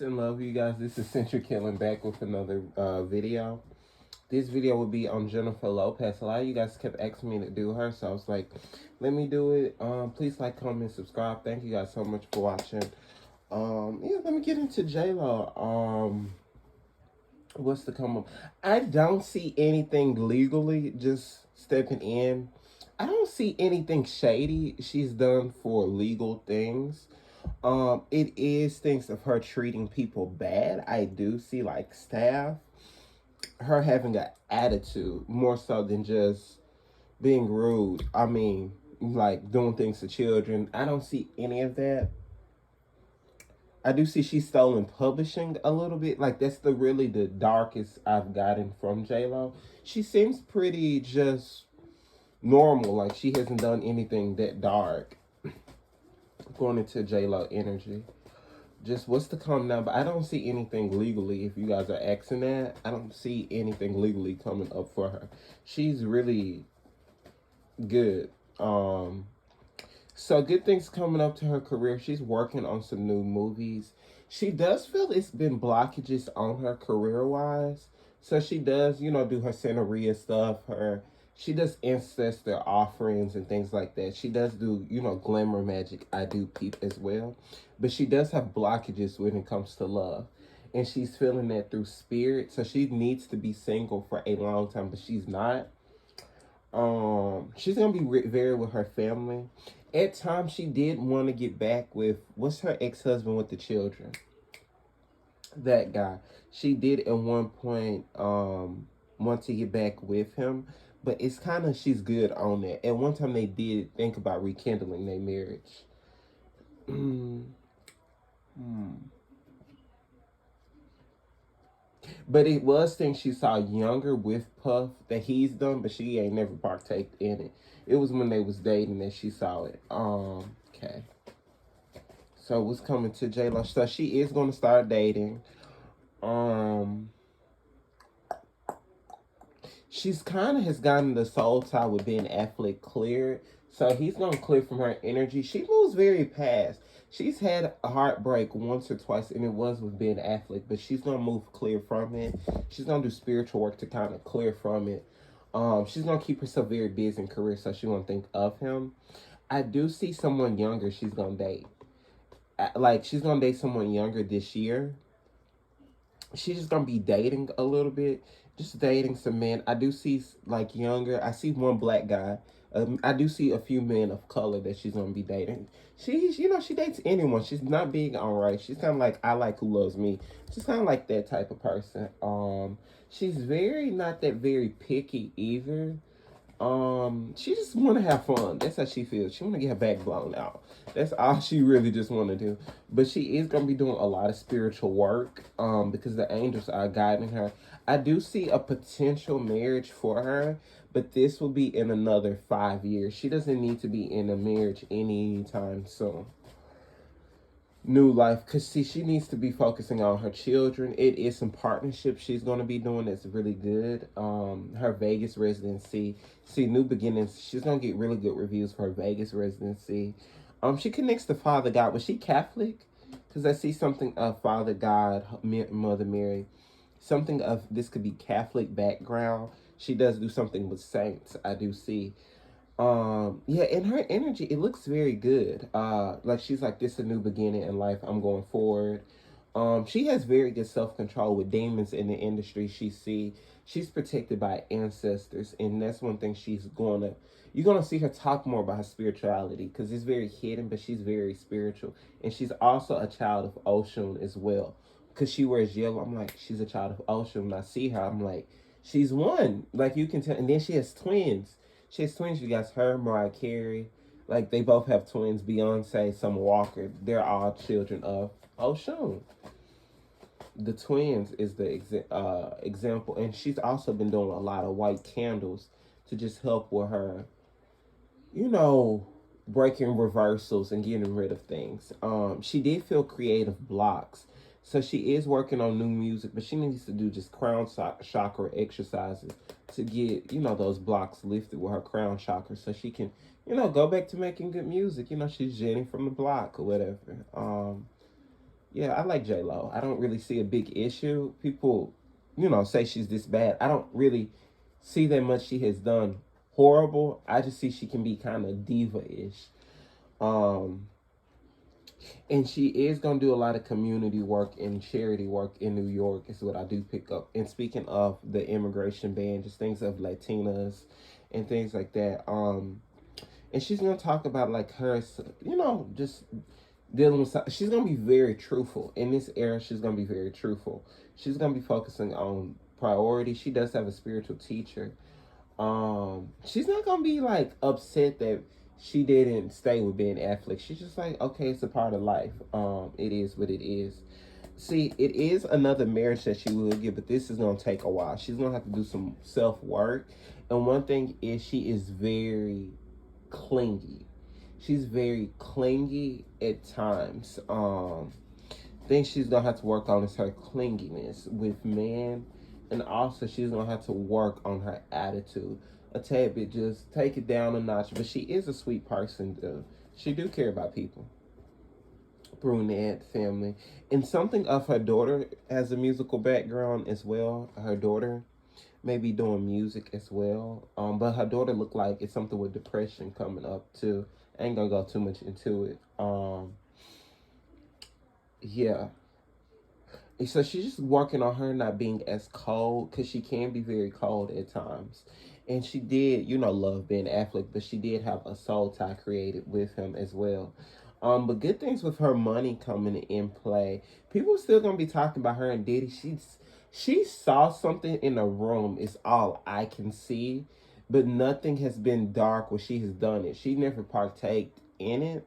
In love, you guys. This is Century Killing back with another video. This video will be on Jennifer Lopez. A lot of you guys kept asking me to do her, so I was like, let me do it. Please like, comment, subscribe. Thank you guys so much for watching. Yeah, let me get into J-Lo. What's to come up? I don't see anything legally just stepping in. I don't see anything shady she's done for legal things. It is things of her treating people bad. I do see like staff, her having an attitude more so than just being rude. I mean, like doing things to children. I don't see any of that. I do see she's stolen publishing a little bit. Like that's the darkest I've gotten from J Lo. She seems pretty just normal. Like she hasn't done anything that dark. Going into J Lo energy. Just what's to come now, but I don't see anything legally. If you guys are asking that, I don't see anything legally coming up for her. She's really good. So good things coming up to her career. She's working on some new movies. She does feel it's been blockages on her career wise. So she does, do her Santeria stuff. She does ancestor offerings and things like that. She does do, glamour magic. I do peep as well. But she does have blockages when it comes to love. And she's feeling that through spirit. So she needs to be single for a long time, but she's not. She's gonna be very with her family. At times, she did want to get back with what's her ex-husband with the children. That guy. She did at one point want to get back with him, but it's kind of she's good on that. At one time, they did think about rekindling their marriage. Hmm. But it was things she saw younger with Puff that he's done, but she ain't never partaked in it. It was when they was dating that she saw it. Okay. So what's coming to J Lo? So she is gonna start dating. Um, she's kind of has gotten the soul tie with Ben Affleck cleared. So he's gonna clear from her energy. She moves very fast. She's had a heartbreak once or twice, and it was with Ben Affleck, but she's gonna move clear from it. She's gonna do spiritual work to kind of clear from it. She's gonna keep herself very busy in career, so she won't think of him. I do see someone younger she's gonna date. Like she's gonna date someone younger this year. She's just gonna be dating a little bit, just dating some men. I do see like younger. I see one black guy. I do see a few men of color that she's gonna be dating. She dates anyone. She's not big on race. She's kind of like I like who loves me. She's kind of like that type of person. She's very not that very picky either. She just want to have fun. That's how she feels. She want to get her back blown out. That's all she really just want to do. But she is gonna be doing a lot of spiritual work. Because the angels are guiding her. I do see a potential marriage for her, but this will be in another 5 years. She doesn't need to be in a marriage anytime soon. New life, because see, she needs to be focusing on her children. It is some partnerships she's going to be doing that's really good. Her Vegas residency, see, new beginnings. She's going to get really good reviews for her Vegas residency. She connects to Father God. Was she Catholic? Because I see something of Father God, Mother Mary, something of this could be Catholic background. She does do something with saints. I do see. Yeah, and her energy, it looks very good. Like she's like, this is a new beginning in life. I'm going forward. She has very good self-control with demons in the industry. She's protected by ancestors, and that's one thing you're gonna see her talk more about her spirituality because it's very hidden, but she's very spiritual, and she's also a child of Ocean as well. Because she wears yellow, I'm like, she's a child of Ocean. When I see her, I'm like, she's one. Like you can tell, and then she has twins. She has twins. You guys, her, Mariah Carey. Like, they both have twins. Beyonce, Summer Walker. They're all children of Oshun. The twins is the example. And she's also been doing a lot of white candles to just help with her, you know, breaking reversals and getting rid of things. She did feel creative blocks. So she is working on new music, but she needs to do just crown chakra exercises to get, those blocks lifted with her crown chakra so she can, go back to making good music. She's Jenny from the block or whatever. Yeah, I like J-Lo. I don't really see a big issue. People, say she's this bad. I don't really see that much she has done horrible. I just see she can be kind of diva-ish. Um, and she is gonna do a lot of community work and charity work in New York. Is what I do pick up. And speaking of the immigration ban, just things of Latinas and things like that. And she's gonna talk about like her, just dealing with. She's gonna be very truthful in this era. She's gonna be very truthful. She's gonna be focusing on priority. She does have a spiritual teacher. She's not gonna be like upset that she didn't stay with Ben Affleck. She's just like, okay, it's a part of life. It is what it is. See, it is another marriage that she will get, but this is gonna take a while. She's gonna have to do some self work. And one thing is, she is very clingy. She's very clingy at times. Thing she's gonna have to work on is her clinginess with men, and also she's gonna have to work on her attitude a tad bit. Just take it down a notch. But she is a sweet person. She do care about people. Brunette family, and something of her daughter has a musical background as well. Her daughter may be doing music as well. But her daughter looked like it's something with depression coming up too. I ain't gonna go too much into it. Yeah. So she's just working on her not being as cold, because she can be very cold at times. And she did, love Ben Affleck, but she did have a soul tie created with him as well. But good things with her money coming in play. People are still gonna be talking about her and Diddy. She saw something in the room, is all I can see. But nothing has been dark where she has done it. She never partaked in it.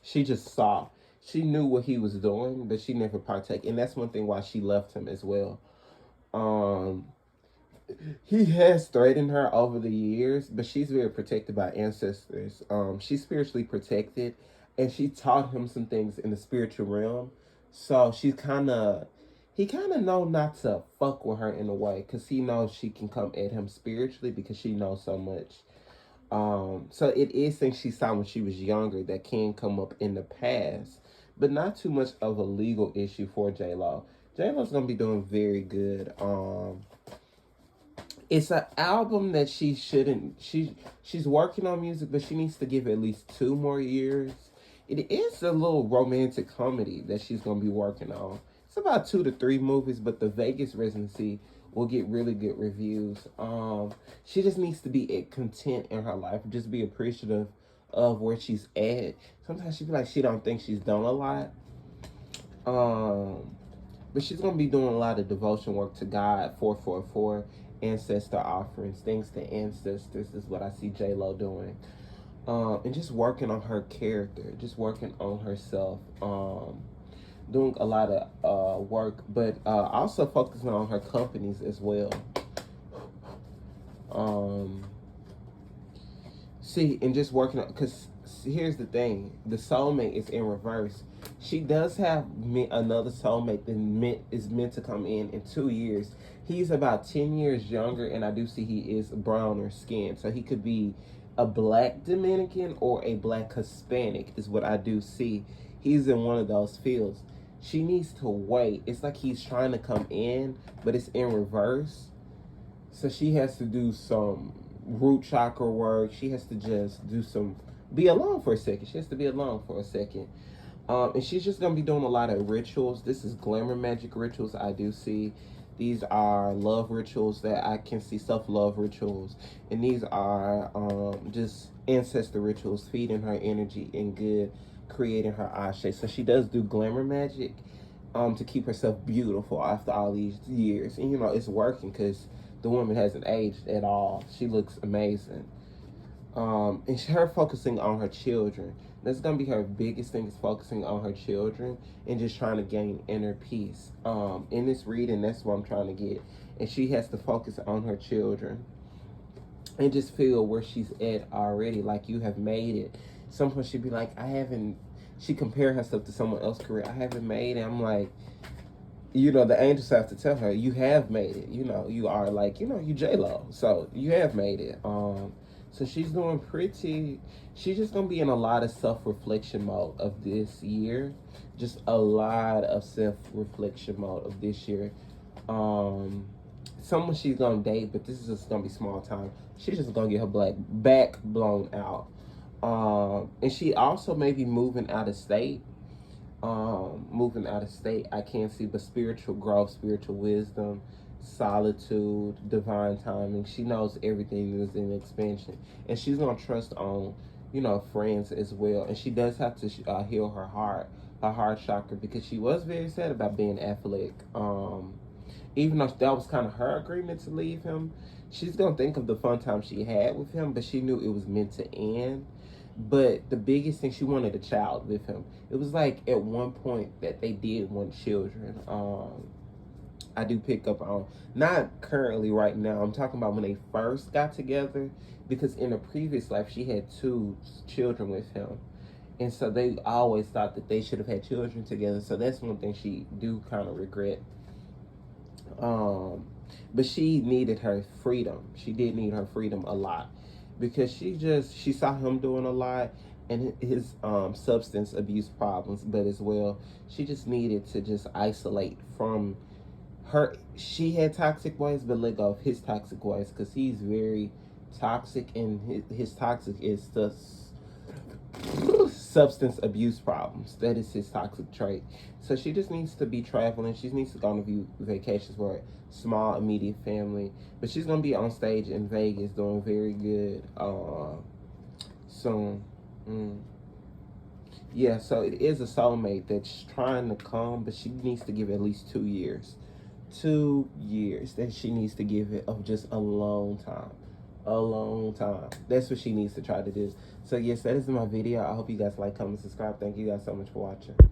She just saw. She knew what he was doing, but she never partook. And that's one thing why she left him as well. Um, he has threatened her over the years, but she's very protected by ancestors. She's spiritually protected, and she taught him some things in the spiritual realm. So he kind of know not to fuck with her in a way, because he knows she can come at him spiritually because she knows so much. So it is things she saw when she was younger that can come up in the past, but not too much of a legal issue for J Lo. J Lo's gonna be doing very good. It's an album that she shouldn't. She's working on music, but she needs to give at least 2 more years. It is a little romantic comedy that she's gonna be working on. It's about 2 to 3 movies, but the Vegas residency will get really good reviews. She just needs to be content in her life, just be appreciative of where she's at. Sometimes she feel like she don't think she's done a lot. Um, but she's gonna be doing a lot of devotion work to God, 444, ancestor offerings, things to ancestors is what I see J Lo doing. And just working on her character, just working on herself. Doing a lot of work, but also focusing on her companies as well. Um, See, and just working on, because here's the thing: the soulmate is in reverse. She does have another soulmate that is meant to come in 2 years. He's about 10 years younger, and I do see he is browner skin, so he could be a black Dominican or a black Hispanic, is what I do see. He's in one of those fields. She needs to wait. It's like he's trying to come in, but it's in reverse. So she has to do some root chakra work. She has to just be alone for a second. She has to be alone for a second. And she's just going to be doing a lot of rituals. This is glamour magic rituals I do see. These are love rituals that I can see, self-love rituals. And these are just ancestor rituals, feeding her energy and good, creating her ashe. So she does do glamour magic to keep herself beautiful after all these years. And, it's working because the woman hasn't aged at all. She looks amazing. And her focusing on her children. That's gonna be her biggest thing, is focusing on her children and just trying to gain inner peace. In this reading, that's what I'm trying to get. And she has to focus on her children and just feel where she's at already. Like, you have made it. Sometimes she'd be like, I haven't. She compare herself to someone else's career. I haven't made it. I'm like, the angels have to tell her, you have made it. You are like, you J-Lo. So you have made it. So she's doing pretty. She's just gonna be in a lot of self-reflection mode of this year. Just a lot of self-reflection mode of this year. Um, Someone she's gonna date, but this is just gonna be small time. She's just gonna get her black back blown out. And she also may be moving out of state. Moving out of state, I can't see, but spiritual growth, spiritual wisdom, solitude, divine timing. She knows everything is in expansion, and she's gonna trust on, friends as well. And she does have to heal her heart chakra, because she was very sad about being athletic. Even though that was kind of her agreement to leave him, she's gonna think of the fun time she had with him, but she knew it was meant to end. But the biggest thing, she wanted a child with him. It was like at one point that they did want children. I do pick up on, not currently right now, I'm talking about when they first got together, because in a previous life she had two children with him. And so they always thought that they should have had children together. So that's one thing she do kind of regret. Um, but she needed her freedom. She did need her freedom a lot, because she saw him doing a lot, and his substance abuse problems, but as well she just needed to just isolate from her. She had toxic ways, but let go of his toxic ways, because he's very toxic, and his toxic is the substance abuse problems. That is his toxic trait. So she just needs to be traveling. She needs to go on a few vacations for a small immediate family. But she's gonna be on stage in Vegas doing very good soon. Yeah, so it is a soulmate that's trying to come, but she needs to give at least 2 years. 2 years that she needs to give it, of just a long time. A long time. That's what she needs to try to do. So yes, that is my video. I hope you guys like, comment, subscribe. Thank you guys so much for watching.